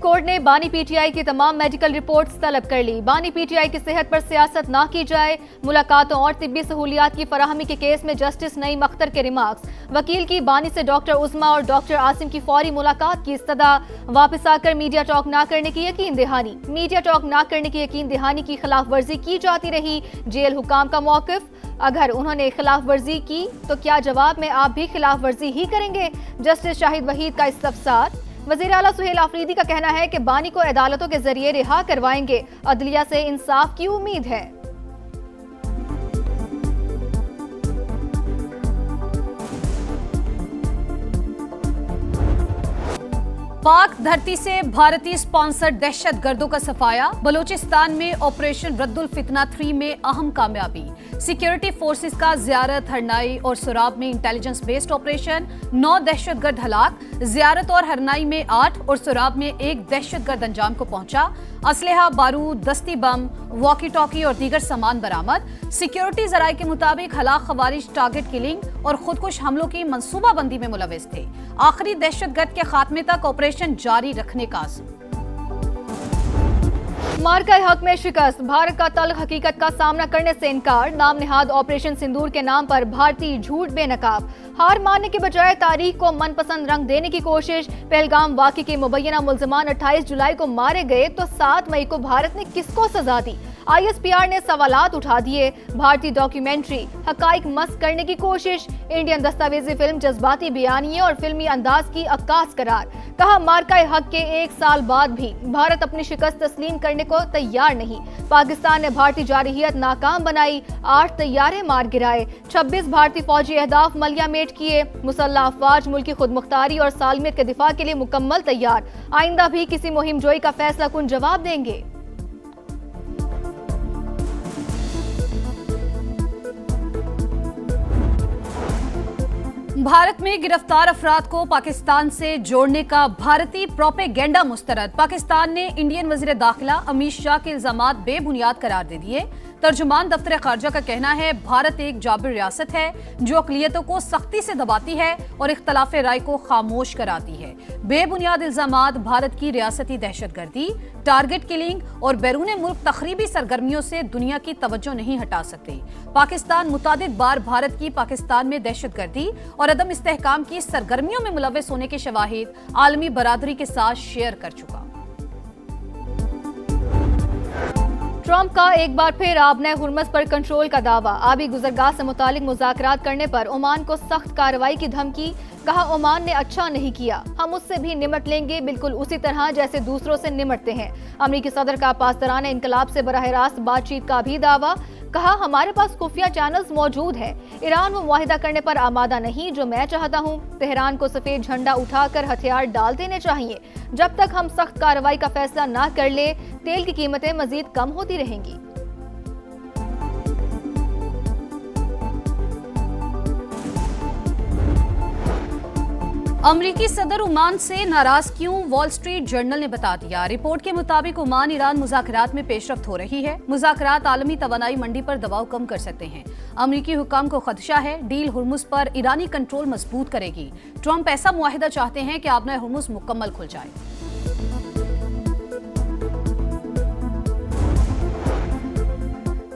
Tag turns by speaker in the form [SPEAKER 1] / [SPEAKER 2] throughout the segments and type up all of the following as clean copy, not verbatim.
[SPEAKER 1] Court ने बानी PTI की तमाम मेडिकल रिपोर्ट्स तलब कर ली। बानी पीटीआई की सेहत पर सियासत ना की जाए, मुलाकातों और तिब्बी सहूलियात की फराहमी के केस में जस्टिस नईम अख्तर के रिमार्क्स। वकील की बानी से डॉक्टर उस्मा और डॉक्टर आसिम की फौरी मुलाकात की इस्तदा। वापस आकर मीडिया टॉक ना करने की यकीन दहानी। मीडिया टॉक ना करने की यकीन दहानी की खिलाफ वर्जी की जाती रही। जेल हुकाम का मौकिफ, अगर उन्होंने खिलाफ वर्जी की तो क्या जवाब में आप भी खिलाफ वर्जी ही करेंगे? जस्टिस शाहिद वहीद का इस्तफसार। वज़ीर आला सुहेल आफरीदी का कहना है कि बानी को अदालतों के जरिए रिहा करवाएंगे। अदलिया से इंसाफ की उम्मीद है।
[SPEAKER 2] पाक धरती से भारतीय स्पॉन्सर्ड दहशत गर्दों का सफाया। बलूचिस्तान में ऑपरेशन रद्दुल फितना 3 में अहम कामयाबी। सिक्योरिटी फोर्सेस का ज़ियारत, हरनाई और सुराब में इंटेलिजेंस बेस्ड ऑपरेशन। 9 दहशतगर्द हलाक। ज़ियारत और हरनाई में 8 और सुराब में 1 दहशतगर्द अंजाम को पहुंचा। असलहा, बारूद, दस्ती बम, वॉकी टॉकी और दीगर सामान बरामद। सिक्योरिटी जराये के मुताबिक हलाक खवारिज टारगेट किलिंग और खुदकुश हमलों की मंसूबाबंदी में मुलविस थे। आखिरी दहशतगर्द के खात्मे तक ऑपरेशन जारी रखने का आज़म।
[SPEAKER 1] मार्का हक में शिकस्त, भारत का तल्ख हकीकत का सामना करने से इनकार। नाम निहाद ऑपरेशन सिंदूर के नाम पर भारतीय झूठ बेनकाब। हार मानने के बजाय तारीख को मनपसंद रंग देने की कोशिश। पहलगाम वाक़े के मुबैना मुल्ज़मान 28 जुलाई को मारे गए तो 7 मई को भारत ने किसको सजा दी? ISPR ने सवालात उठा दिए। भारतीय डॉक्यूमेंट्री हकाइक मस्त करने की कोशिश। इंडियन दस्तावेजी फिल्म जज्बाती बयानिए और फिल्मी अंदाज की अक्कास करार। कहा मार्का हक के 1 साल बाद भी भारत अपनी शिकस्त तस्लीम करने को तैयार नहीं। पाकिस्तान ने भारतीय जारहियत नाकाम बनाई। 8 तैयारे मार गिराए। 26 भारतीय फौजी अहदाफ मलियामेट किए। मुसल्लह अफवाज मुल्क की खुद मुख्तारी और सालमियत के दिफा के लिए मुकम्मल तैयार। आइंदा भी किसी मुहिम जोई का फैसला कुन जवाब देंगे।
[SPEAKER 2] भारत में गिरफ्तार अफराद को पाकिस्तान से जोड़ने का भारतीय प्रोपेगेंडा मुस्तरद। पाकिस्तान ने इंडियन वज़ीर दाखिला अमित शाह के इल्जामात बेबुनियाद करार दे दिए। तर्जुमान दफ्तर खारजा का कहना है भारत एक जाबिर रियासत है जो अक़लियतों को सख्ती से दबाती है और इख्तलाफ राय को खामोश कराती है। बेबुनियाद इल्जामात भारत की रियासती दहशतगर्दी, टारगेट किलिंग और बैरून मुल्क तखरीबी सरगर्मियों से दुनिया की तवज्जो नहीं हटा सकते। पाकिस्तान मुतादिद बार भारत की पाकिस्तान में दहशतगर्दी और अदम इस्तेहकाम की सरगर्मियों में मुलव्वस होने के शवाहिद आलमी बरादरी के साथ शेयर कर चुका।
[SPEAKER 1] ट्रंप का एक बार फिर आबने हुर्मस पर कंट्रोल का दावा। आबी गुजरगाह से मुतालिक मुज़ाकरात करने पर ओमान को सख्त कार्रवाई की धमकी। कहा ओमान ने अच्छा नहीं किया, हम उससे भी निमट लेंगे बिल्कुल उसी तरह जैसे दूसरों से निमटते हैं। अमरीकी सदर का पासदाराने इनकलाब से बराह रास्त बातचीत का भी दावा। कहा हमारे पास खुफिया चैनल्स मौजूद हैं। ईरान वो मुआहिदा करने पर आमादा नहीं जो मैं चाहता हूँ। तेहरान को सफेद झंडा उठाकर हथियार डाल देने चाहिए। जब तक हम सख्त कार्रवाई का फैसला ना कर ले तेल की कीमतें मजीद कम होती रहेंगी।
[SPEAKER 2] अमरीकी सदर ओमान से नाराज क्यों, वॉल स्ट्रीट जर्नल ने बता दिया। रिपोर्ट के मुताबिक ओमान ईरान मुज़ाकरात में पेशरफ्त हो रही है। मुज़ाकरात आलमी तवानाई मंडी पर दबाव कम कर सकते हैं। अमरीकी हुकाम को खदशा है डील हुर्मुस पर ईरानी कंट्रोल मजबूत करेगी। ट्रंप ऐसा मुआहिदा चाहते हैं कि आबना हुर्मुस मुकम्मल खुल जाए।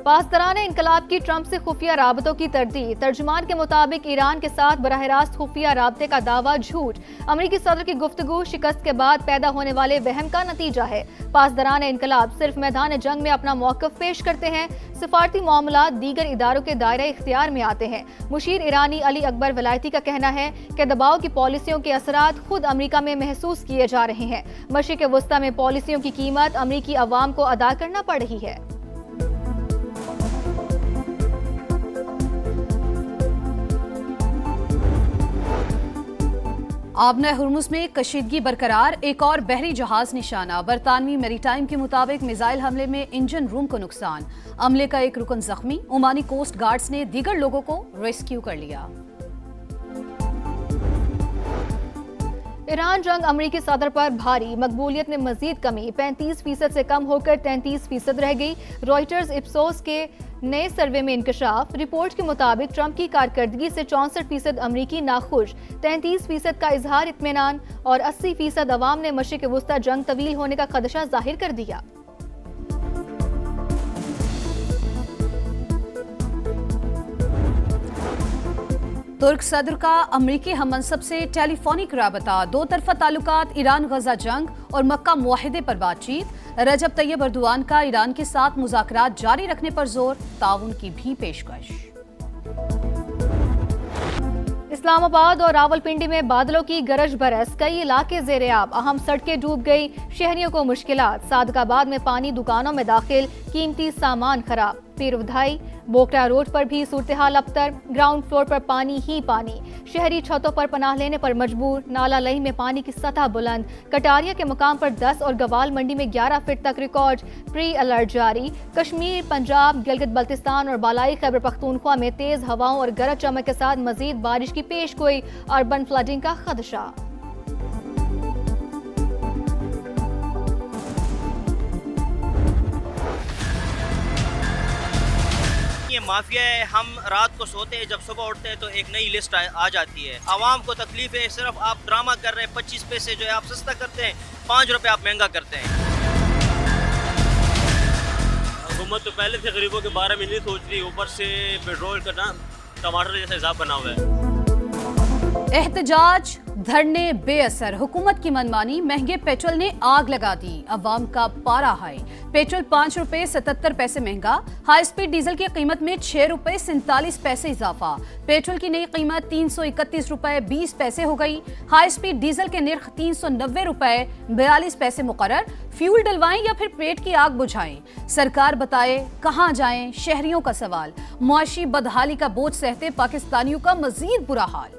[SPEAKER 1] पासदाराने इनकलाब की ट्रंप से खुफिया राबतों की तरदीद। तर्जुमान के मुताबिक ईरान के साथ बराह रास्त खुफिया राबते का दावा झूठ। अमरीकी सदर की गुफ्तगू शिकस्त के बाद पैदा होने वाले वहम का नतीजा है। पासदाराने इनकलाब सिर्फ मैदान जंग में अपना मौक़िफ़ पेश करते हैं। सिफारती मामलात दीगर इदारों के दायरे इख्तियार में आते हैं। मुशीर ईरानी अली अकबर वलायती का कहना है कि दबाव की पॉलिसियों के असरात खुद अमरीका में महसूस किए जा रहे हैं। मशरिक़ वस्ता में पॉलिसियों की कीमत अमरीकी अवाम को अदा करना पड़ रही है।
[SPEAKER 2] आबना हुर्मुस में कशीदगी बरकरार, एक और बहरी जहाज निशाना। बरतानवी मैरीटाइम के मुताबिक मिसाइल हमले में इंजन रूम को नुकसान। अमले का एक रुकन जख्मी। ओमानी कोस्ट गार्ड्स ने दीगर लोगों को रेस्क्यू कर लिया।
[SPEAKER 1] ईरान जंग अमरीकी सदर पर भारी, मकबूलियत में मजीद कमी 35% से कम होकर 33% रह गई। रॉयटर्स इप्सोस के नए सर्वे में इंकशाफ। रिपोर्ट के मुताबिक ट्रंप की कारकर्दगी से 64% अमरीकी नाखुश, 33% का इजहार इत्मीनान और 80% अवाम ने मशरिक़ वुस्ता जंग तवील होने का खदशा जाहिर कर दिया।
[SPEAKER 2] तुर्क सदर का अमरीकी हममनसब से टेलीफोनिक राबता, दो तरफा ताल्लुकात, ईरान गजा जंग और मक्का मुआहिदे पर बातचीत। रजब तैयब अर्दोआन का ईरान के साथ मुज़ाकरात जारी रखने पर जोर, ताउन की भी पेशकश।
[SPEAKER 1] इस्लामाबाद और रावलपिंडी में बादलों की गरज बरस, कई इलाके ज़ेरे आब, अहम सड़कें डूब गई, शहरियों को मुश्किलात। सादकाबाद में पानी दुकानों में दाखिल, कीमती सामान खराब। पीरवधाई बोकरा रोड पर भी सूरत हाल अबतर, ग्राउंड फ्लोर पर पानी ही पानी, शहरी छतों पर पनाह लेने पर मजबूर। नाला लही में पानी की सतह बुलंद, कटारिया के मुकाम पर 10 और गवाल मंडी में 11 फीट तक रिकॉर्ड। प्री अलर्ट जारी। कश्मीर, पंजाब, गिलगित बल्तिस्तान और बालाई खैबर पख्तूनख्वा में तेज हवाओं और गरज चमक के साथ मजीद बारिश की पेश गोई, अर्बन फ्लडिंग का खदशा।
[SPEAKER 3] ये माफिया है, हम रात को सोते हैं, जब सुबह उठते हैं तो एक नई लिस्ट आ जाती है। आवाम को तकलीफ है, सिर्फ आप ड्रामा कर रहे हैं। 25 पैसे जो है आप सस्ता करते हैं, 5 रुपए आप महंगा करते हैं।
[SPEAKER 4] हुकूमत तो पहले से गरीबों के बारे में नहीं सोच रही, ऊपर से पेट्रोल का ना टमाटर जैसा हिसाब बना हुआ है।
[SPEAKER 2] एहतजाज, धरने बेअसर, हुकूमत की मनमानी, महंगे पेट्रोल ने आग लगा दी, अवाम का पारा हाई। पेट्रोल 5 रुपए 77 पैसे महंगा, हाई स्पीड डीजल की कीमत में 6 रुपए 47 पैसे इजाफा। पेट्रोल की नई कीमत 331 रुपए 20 पैसे हो गई। हाई स्पीड डीजल के निर्ख 390 रुपए 42 पैसे मुकर्रर। फ्यूल डलवाएं या फिर पेट की आग बुझाएं, सरकार बताए कहां जाएं, शहरियों का सवाल। मुआशी बदहाली का बोझ सहते पाकिस्तानियों का मजीद बुरा हाल।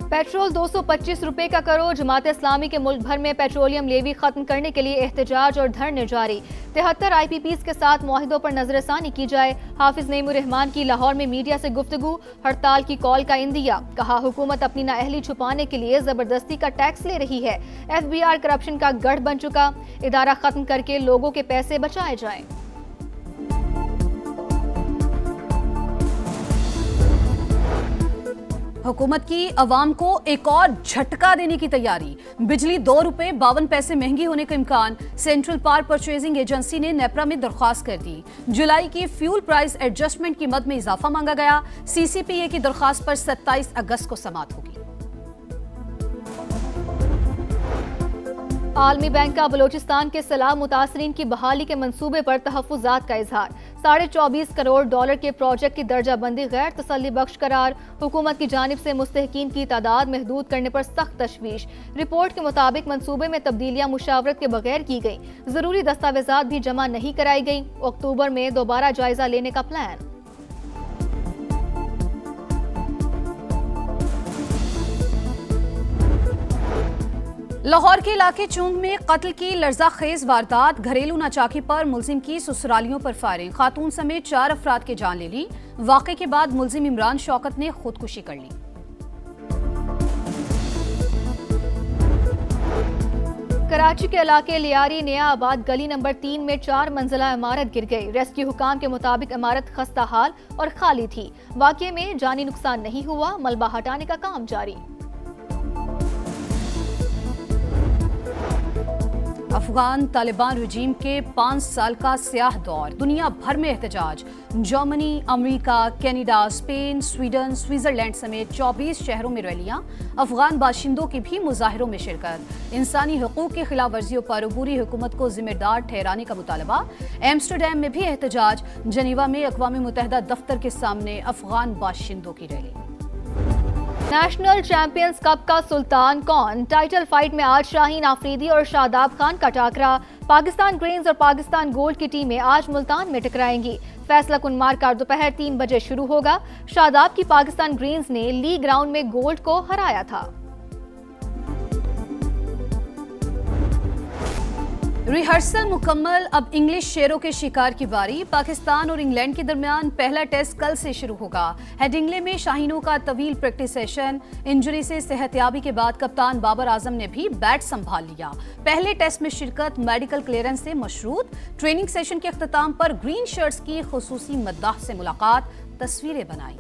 [SPEAKER 1] पेट्रोल 225 रुपए का करो। जमात इस्लामी के मुल्क भर में पेट्रोलियम लेवी खत्म करने के लिए एहतजाज और धरने जारी। 73 IPPs के साथ मुआहिदों पर नजरसानी की जाए। हाफिज नईमुर रहमान की लाहौर में मीडिया से गुफ्तगू, हड़ताल की कॉल का इंदिया। कहा हुकूमत अपनी नाअहली छुपाने के लिए जबरदस्ती का टैक्स ले रही है। FBR करप्शन का गढ़ बन चुका, इदारा खत्म करके लोगों के पैसे बचाए जाएं।
[SPEAKER 2] हुकूमत की अवाम को एक और झटका देने की तैयारी। बिजली 2 रुपए 52 पैसे महंगी होने का इम्कान। सेंट्रल पावर परचेजिंग एजेंसी ने नेपरा में दरख्वास्त कर दी। जुलाई की फ्यूल प्राइस एडजस्टमेंट की मद में इजाफा मांगा गया। CCPA की दरख्वास्त पर 27 अगस्त को समाअत होगी।
[SPEAKER 1] आलमी बैंक का बलोचिस्तान के सैलाब मुतासरीन की बहाली के मंसूबे पर तहफ़्फ़ुज़ात का इजहार। $24.5 करोड़ के प्रोजेक्ट की दर्जाबंदी गैर तसल्ली बख्श करार। हुकूमत की जानिब से मुस्तहिकीन की तादाद महदूद करने पर सख्त तशवीश। रिपोर्ट के मुताबिक मंसूबे में तब्दीलियां मुशावरत के बगैर की गई, जरूरी दस्तावेजात भी जमा नहीं कराई गई। अक्टूबर में दोबारा जायजा लेने का प्लान।
[SPEAKER 2] लाहौर के इलाके चुंग में कत्ल की लर्ज़ाखेज वारदात। घरेलू नाचाकी पर मुलजिम की ससुरालियों पर फायरिंग, खातून समेत 4 अफराद की जान ले ली। वाक़े के बाद मुलजिम इमरान शौकत ने खुदकुशी कर ली।
[SPEAKER 1] कराची के इलाके लियारी नया आबाद गली नंबर 3 में 4 मंजिला इमारत गिर गई। रेस्क्यू हुकाम के मुताबिक इमारत खस्ता हाल और खाली थी। वाक़े में जानी नुकसान नहीं हुआ, मलबा हटाने का काम जारी।
[SPEAKER 2] अफगान तालिबान रजीम के 5 साल का स्याह दौर, दुनिया भर में एहतजाज। Germany, America, Canada, Spain, Sweden, Switzerland समेत 24 शहरों में रैलियां। अफगान बाशिंदों की भी मुजाहिरों में शिरकत। इंसानी हकूक की खिलाफ वर्जियों पर अबूरी हुकूमत को जिम्मेदार ठहराने का मुतालबा। एम्स्टरडैम में भी एहतजाज। जनीवा में अक़वाम मुत्तहिदा दफ्तर के सामने अफगान बाशिंदों की रैली।
[SPEAKER 1] नेशनल चैंपियंस कप का सुल्तान कौन? टाइटल फाइट में आज शाहीन आफरीदी और शादाब खान का टाकरा। पाकिस्तान ग्रीन्स और पाकिस्तान गोल्ड की टीमें आज मुल्तान में टकराएंगी। फैसला कुन मार्का दोपहर 3 बजे शुरू होगा। शादाब की पाकिस्तान ग्रीन्स ने लीग राउंड में गोल्ड को हराया था।
[SPEAKER 2] रिहर्सल मुकम्मल, अब इंग्लिश शेरों के शिकार की बारी। पाकिस्तान और इंग्लैंड के दरमियान पहला टेस्ट कल से शुरू होगा। हेडिंग्ले में शाहीनों का तवील प्रैक्टिस सेशन। इंजरी से सेहतयाबी के बाद कप्तान बाबर आजम ने भी बैट संभाल लिया। पहले टेस्ट में शिरकत मेडिकल क्लियरेंस से मशरूत। ट्रेनिंग सेशन के अख्ताम पर ग्रीन शर्ट्स की खुसूसी मद्दाह से मुलाकात, तस्वीरें बनाई।